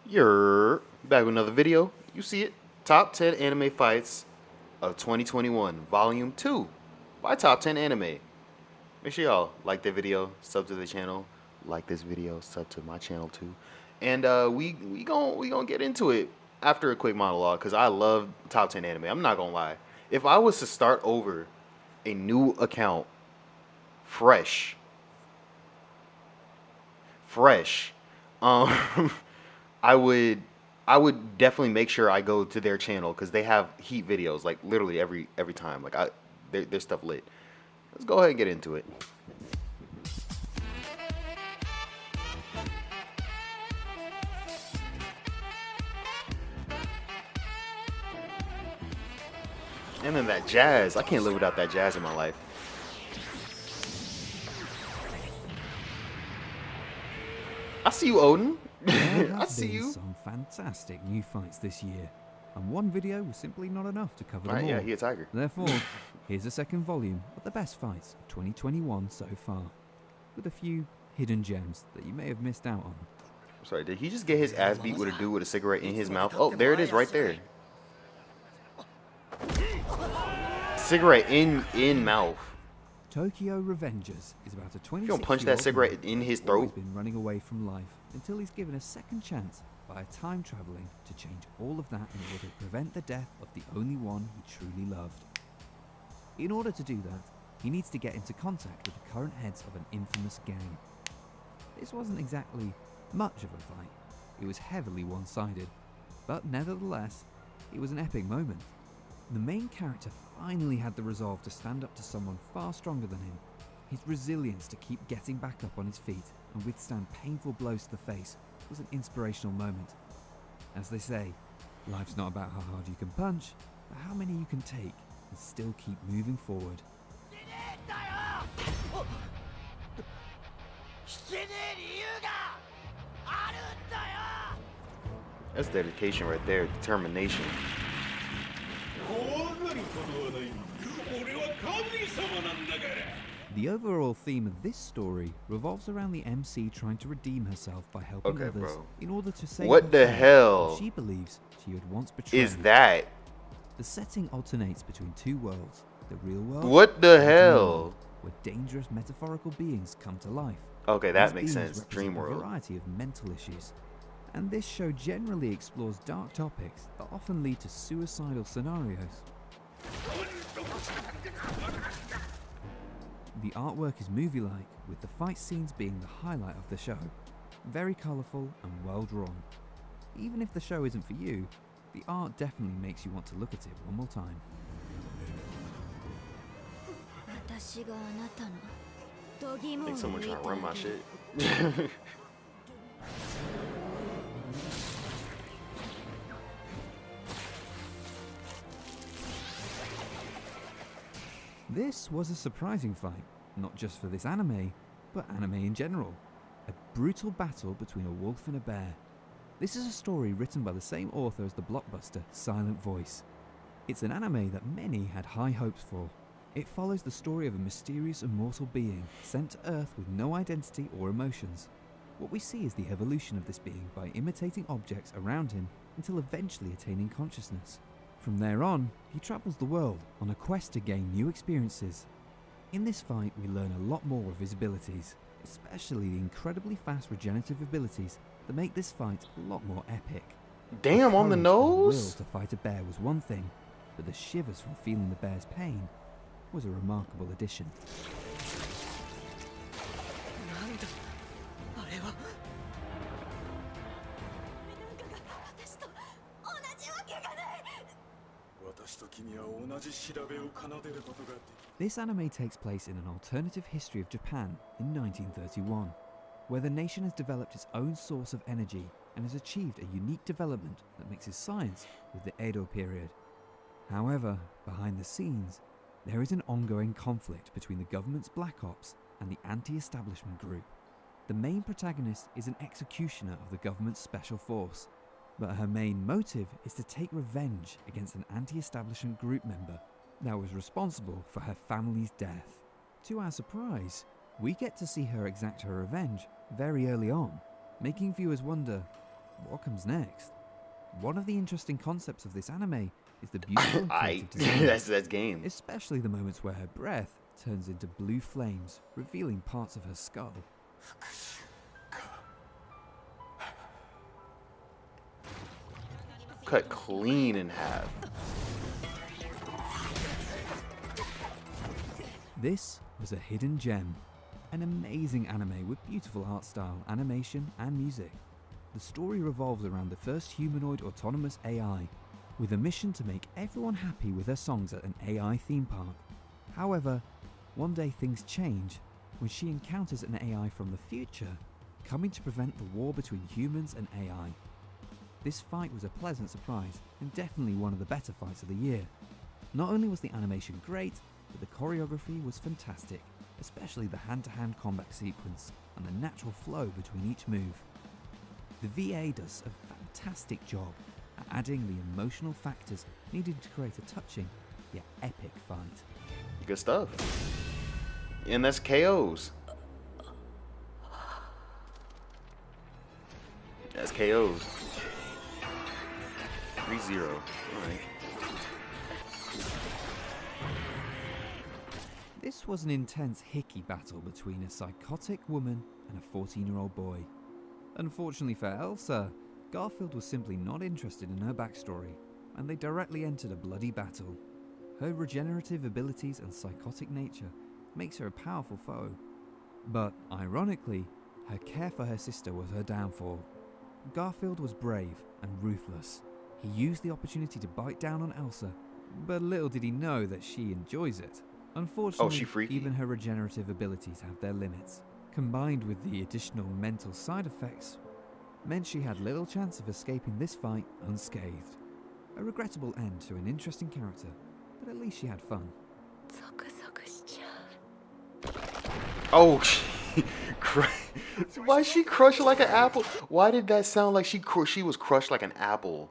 You're back with another video. You see it. Top 10 anime fights of 2021, Volume 2 by Top 10 Anime. Make sure y'all like the video, sub to the channel, like this video, sub to my channel too. And we gonna get into it after a quick monologue because I love Top 10 Anime. I'm not gonna lie. If I was to start over a new account, fresh, um, I would definitely make sure I go to their channel because they have heat videos like literally every time. Like their stuff lit. Let's go ahead and get into it. And then that jazz. I can't live without that jazz in my life. I see you, Odin. There I have see been you. some fantastic new fights this year, and one video was simply not enough to cover them Right, all. yeah, he a tiger. Therefore, here's a second volume of the best fights of 2021 so far, with a few hidden gems that you may have missed out on. Sorry, did he just get his ass beat with a dude with a cigarette in his mouth? Oh, there it is right there. Cigarette in mouth. Tokyo Revengers is about a 26-year-old You don't punch that cigarette man in his who's always throat. been running away from life until he's given a second chance by time traveling to change all of that in order to prevent the death of the only one he truly loved. In order to do that, he needs to get into contact with the current heads of an infamous gang. This wasn't exactly much of a fight. It was heavily one-sided, but nevertheless, it was an epic moment. The main character finally had the resolve to stand up to someone far stronger than him. His resilience to keep getting back up on his feet and withstand painful blows to the face was an inspirational moment. As they say, life's not about how hard you can punch, but how many you can take and still keep moving forward. That's dedication right there. Determination. The overall theme of this story revolves around the MC trying to redeem herself by helping Okay, others bro. in order to save What her the friend hell who she believes she had once betrayed. is that? The setting alternates between two worlds, the real world What the and dream hell? world, where dangerous metaphorical beings come to life. Okay, that These makes beings sense. represent Dream a world. variety of mental issues, and this show generally explores dark topics that often lead to suicidal scenarios. The artwork is movie-like, with the fight scenes being the highlight of the show. Very colourful and well drawn. Even if the show isn't for you, the art definitely makes you want to look at it one more time. I think someone trying to run my shit. This was a surprising fight, not just for this anime, but anime in general. A brutal battle between a wolf and a bear. This is a story written by the same author as the blockbuster Silent Voice. It's an anime that many had high hopes for. It follows the story of a mysterious immortal being sent to Earth with no identity or emotions. What we see is the evolution of this being by imitating objects around him until eventually attaining consciousness. From there on, he travels the world on a quest to gain new experiences. In this fight, we learn a lot more of his abilities, especially the incredibly fast regenerative abilities that make this fight a lot more epic. Damn, on the Courage and will nose? to fight a bear was one thing, but the shivers from feeling the bear's pain was a remarkable addition. This anime takes place in an alternative history of Japan in 1931, where the nation has developed its own source of energy and has achieved a unique development that mixes science with the Edo period. However, behind the scenes, there is an ongoing conflict between the government's black ops and the anti-establishment group. The main protagonist is an executioner of the government's special force, but her main motive is to take revenge against an anti-establishment group member that was responsible for her family's death. To our surprise, we get to see her exact her revenge very early on, making viewers wonder, what comes next? One of the interesting concepts of this anime is the beautiful and I creative design, that's game. especially the moments where her breath turns into blue flames, revealing parts of her skull. Cut clean in half. This was a hidden gem, an amazing anime with beautiful art style, animation, and music. The story revolves around the first humanoid autonomous AI, with a mission to make everyone happy with her songs at an AI theme park. However, one day things change when she encounters an AI from the future, coming to prevent the war between humans and AI. This fight was a pleasant surprise, and definitely one of the better fights of the year. Not only was the animation great, but the choreography was fantastic, especially the hand-to-hand combat sequence and the natural flow between each move. The VA does a fantastic job at adding the emotional factors needed to create a touching yet epic fight. Good stuff. And that's KOs. That's KOs. 3-0. Alright. This was an intense hickey battle between a psychotic woman and a 14-year-old boy. Unfortunately for Elsa, Garfield was simply not interested in her backstory, and they directly entered a bloody battle. Her regenerative abilities and psychotic nature makes her a powerful foe. But, ironically, her care for her sister was her downfall. Garfield was brave and ruthless. He used the opportunity to bite down on Elsa, but little did he know that she enjoys it. Unfortunately, she freaky. even her regenerative abilities have their limits. Combined with the additional mental side effects, meant she had little chance of escaping this fight unscathed. A regrettable end to an interesting character, but at least she had fun. Oh, why she crushed like an apple? Why did that sound like she was crushed like an apple?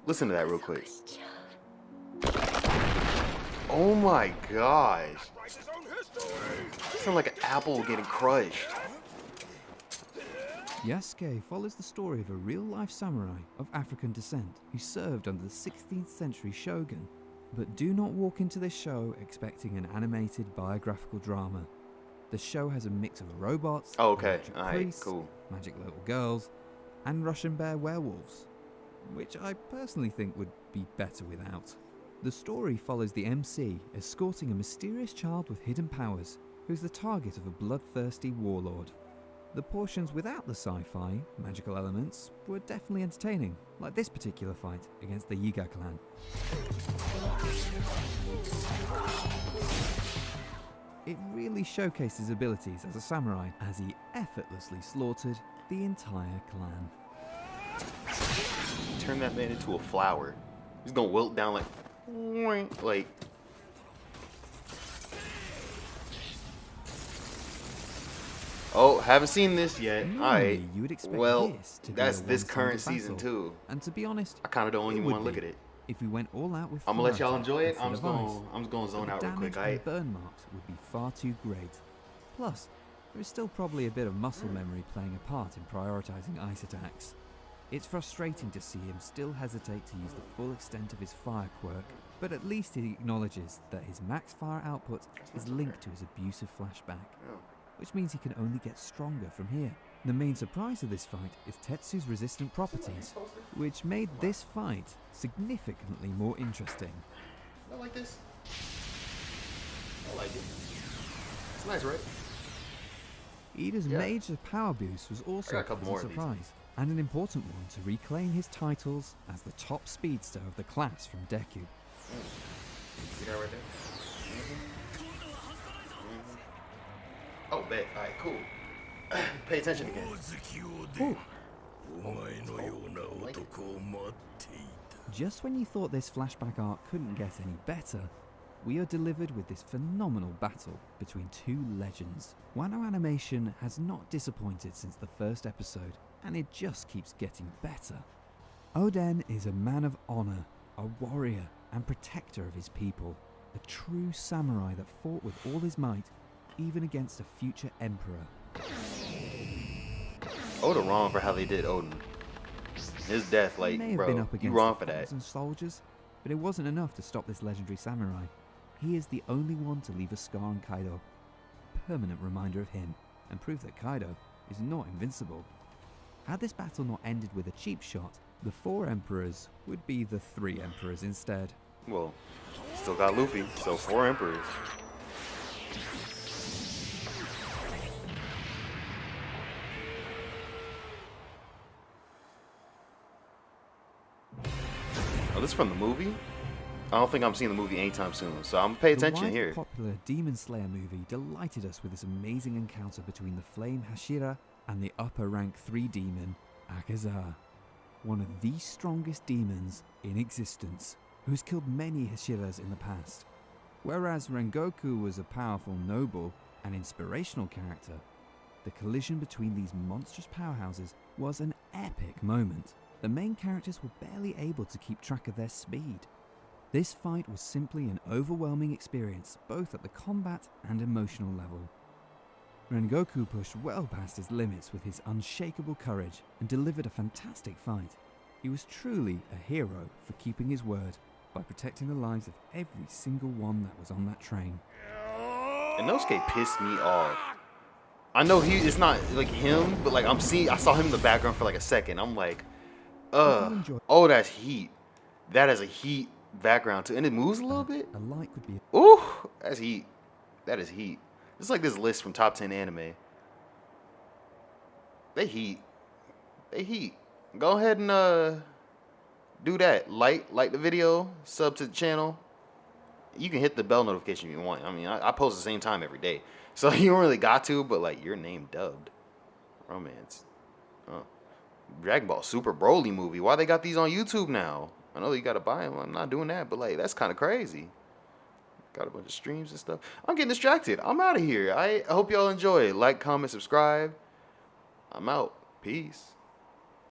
Listen to that real quick. Oh my gosh. Sound like an apple getting crushed. Yasuke follows the story of a real-life samurai of African descent who served under the 16th century shogun. But do not walk into this show expecting an animated biographical drama. The show has a mix of robots, Oh, okay. electric Alright, priests, cool. magic little girls, and Russian bear werewolves, which I personally think would be better without. The story follows the MC escorting a mysterious child with hidden powers who's the target of a bloodthirsty warlord. The portions without the sci-fi, magical elements were definitely entertaining, like this particular fight against the Yiga clan. It really showcased his abilities as a samurai as he effortlessly slaughtered the entire clan. Turn that man into a flower. He's gonna wilt down like. Oh, haven't seen this yet. Normally, Alright. you would expect Well, this to be that's a this one-sided current season battle. too. And to be honest, I kind of don't it even would want to look be at it. if we went all out with I'm gonna let y'all Fullmetal enjoy it. instead I'm just of gonna ice. zone The out real quick. damage Alright. and burn marks would be far too great. Plus, there is still probably a bit of muscle memory playing a part in prioritizing ice attacks. It's frustrating to see him still hesitate to use the full extent of his fire quirk, but at least he acknowledges that his max fire output is linked to his abusive flashback, Oh. which means he can only get stronger from here. The main surprise of this fight is Tetsu's resistant properties, which made this fight significantly more interesting. I like this. I like it. It's nice, right? Ida's Yeah. major power boost was also I got a couple a more of these. surprise, and an important one to reclaim his titles as the top speedster of the class from Deku. See that right there? Oh, bet. Alright, cool. Pay attention again. Whew. Just when you thought this flashback arc couldn't get any better, we are delivered with this phenomenal battle between two legends. Wano Animation has not disappointed since the first episode, and it just keeps getting better. Oden is a man of honor, a warrior and protector of his people, a true samurai that fought with all his might, even against a future emperor. Oda wrong for how they did Odin. His death, He like, may have been bro, up you against wrong for that. 1,000 soldiers, but it wasn't enough to stop this legendary samurai. He is the only one to leave a scar on Kaido, a permanent reminder of him, and proof that Kaido is not invincible. Had this battle not ended with a cheap shot, the 4 emperors would be the 3 emperors instead. Well, still got Luffy, so 4 emperors. Oh, this is from the movie? I don't think I'm seeing the movie anytime soon, so I'm gonna pay attention The here. widely popular Demon Slayer movie delighted us with this amazing encounter between the Flame Hashira and the upper rank 3 demon, Akaza, one of the strongest demons in existence, who has killed many Hashiras in the past. Whereas Rengoku was a powerful noble and inspirational character, the collision between these monstrous powerhouses was an epic moment. The main characters were barely able to keep track of their speed. This fight was simply an overwhelming experience, both at the combat and emotional level. Rengoku pushed well past his limits with his unshakable courage and delivered a fantastic fight. He was truly a hero for keeping his word by protecting the lives of every single one that was on that train. Inosuke pissed me off. I know it's not like him, but like I saw him in the background for like a second. I'm like, oh, that's heat. That is a heat background too, and it moves a little bit. A like would be Ooh, that's heat. That is heat. It's like this list from top 10 anime. They heat. They heat. Go ahead and do that. Like the video, sub to the channel. You can hit the bell notification if you want. I mean, I post the same time every day, so you don't really got to. But like, your name dubbed. Romance. Dragon Ball Super Broly movie. Why they got these on YouTube now? I know you gotta buy them. I'm not doing that, but like, that's kind of crazy. Got a bunch of streams and stuff. I'm getting distracted. I'm out of here. I hope y'all enjoy. Like, comment, subscribe. I'm out. Peace.